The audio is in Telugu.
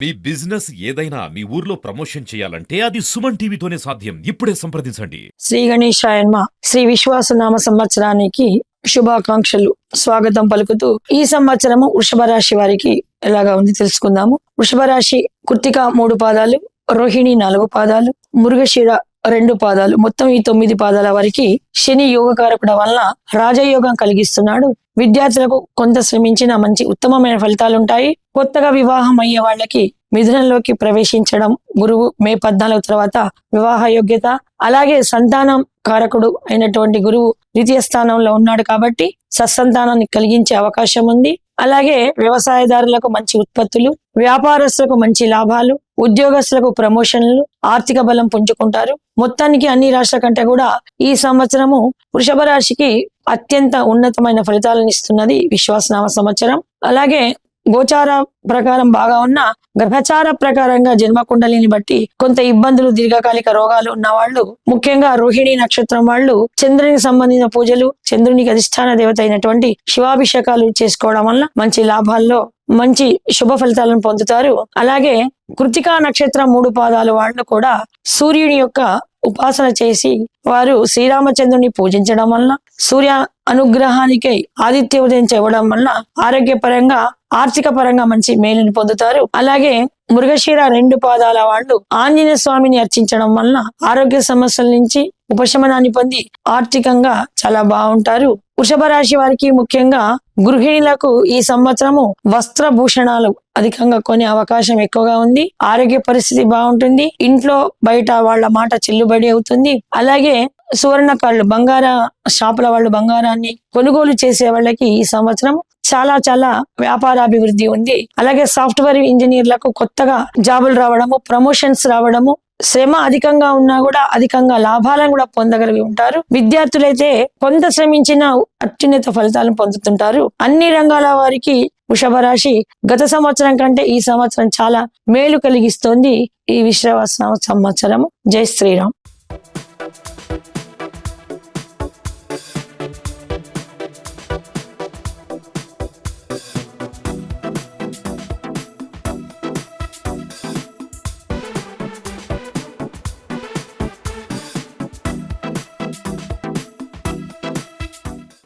మీ బిజినెస్ ఏదైనా మీ ఊర్లో ప్రమోషన్ చేయాలంటే అది సుమన్ టీవీతోనే సాధ్యం. ఇప్పుడే సంప్రదించండి. శ్రీ గణేశాయన్మ. శ్రీ విశ్వాసనామ సంవత్సరానికి శుభాకాంక్షలు. స్వాగతం పలుకుతూ ఈ సంవత్సరము వృషభ రాశి వారికి ఎలాగా ఉంది తెలుసుకుందాము. వృషభ రాశి కృత్తిక 3 పాదాలు, రోహిణి 4 పాదాలు, మృగశిర 2 పాదాలు, మొత్తం ఈ 9 పాదాల వారికి శని యోగకారకుడ వలన రాజయోగం కలిగిస్తున్నాడు. విద్యార్థులకు కొంత శ్రమించిన మంచి ఉత్తమమైన ఫలితాలు ఉంటాయి. కొత్తగా వివాహం అయ్యే వాళ్ళకి మిథునంలోకి ప్రవేశించడం గురువు మే 14 తర్వాత వివాహ యోగ్యత. అలాగే సంతానం కారకుడు అయినటువంటి గురువు ద్వితీయ స్థానంలో ఉన్నాడు కాబట్టి సత్సంతానాన్ని కలిగించే అవకాశం ఉంది. అలాగే వ్యవసాయదారులకు మంచి ఉత్పత్తులు, వ్యాపారస్తులకు మంచి లాభాలు, ఉద్యోగస్తులకు ప్రమోషన్లు, ఆర్థిక బలం పుంజుకుంటారు. మొత్తానికి అన్ని రాష్ట్రాల కంటే కూడా ఈ సంవత్సరము వృషభ రాశికి అత్యంత ఉన్నతమైన ఫలితాలను ఇస్తున్నది విశ్వాసనామ సంవత్సరం. అలాగే గోచార ప్రకారం బాగా ఉన్న గ్రహచార ప్రకారంగా జన్మకుండలిని బట్టి కొంత ఇబ్బందులు, దీర్ఘకాలిక రోగాలు ఉన్న వాళ్ళు, ముఖ్యంగా రోహిణి నక్షత్రం వాళ్ళు చంద్రునికి సంబంధించిన పూజలు, చంద్రునికి అధిష్టాన దేవత అయినటువంటి శివాభిషేకాలు చేసుకోవడం వల్ల మంచి లాభాల్లో మంచి శుభ ఫలితాలను పొందుతారు. అలాగే కృత్తికా నక్షత్రం 3 పాదాలు వాళ్ళు కూడా సూర్యుని యొక్క ఉపాసన చేసి వారు శ్రీరామచంద్రుని పూజించడం వలన, సూర్య అనుగ్రహానికి ఆదిత్య ఉదయం చేయడం వలన ఆరోగ్యపరంగా, ఆర్థిక పరంగా మంచి మేలుని పొందుతారు. అలాగే మృగశిర 2 పాదాల వాళ్ళు ఆంజనేయ స్వామిని అర్చించడం వలన ఆరోగ్య సమస్యల నుంచి ఉపశమనాన్ని పొంది ఆర్థికంగా చాలా బాగుంటారు. వృషభ రాశి వారికి ముఖ్యంగా గృహిణులకు ఈ సంవత్సరము వస్త్రభూషణాలు అధికంగా కొనే అవకాశం ఎక్కువగా ఉంది. ఆరోగ్య పరిస్థితి బాగుంటుంది. ఇంట్లో బయట వాళ్ళ మాట చెల్లుబడి అవుతుంది. అలాగే సువర్ణ కళ్ళు, బంగార షాపుల వాళ్ళు బంగారాన్ని కొనుగోలు చేసే వాళ్ళకి ఈ సంవత్సరం చాలా వ్యాపారాభివృద్ధి ఉంది. అలాగే సాఫ్ట్వేర్ ఇంజనీర్లకు కొత్తగా జాబులు రావడము, ప్రమోషన్స్ రావడము, శ్రమ అధికంగా ఉన్నా కూడా అధికంగా లాభాలను కూడా పొందగలిగి ఉంటారు. విద్యార్థులైతే కొంత శ్రమించిన అత్యున్నత ఫలితాలను పొందుతుంటారు. అన్ని రంగాల వారికి వృషభ రాశి గత సంవత్సరం కంటే ఈ సంవత్సరం చాలా మేలు కలిగిస్తోంది ఈ విశ్వాసనామ సంవత్సరము. జై శ్రీరామ్.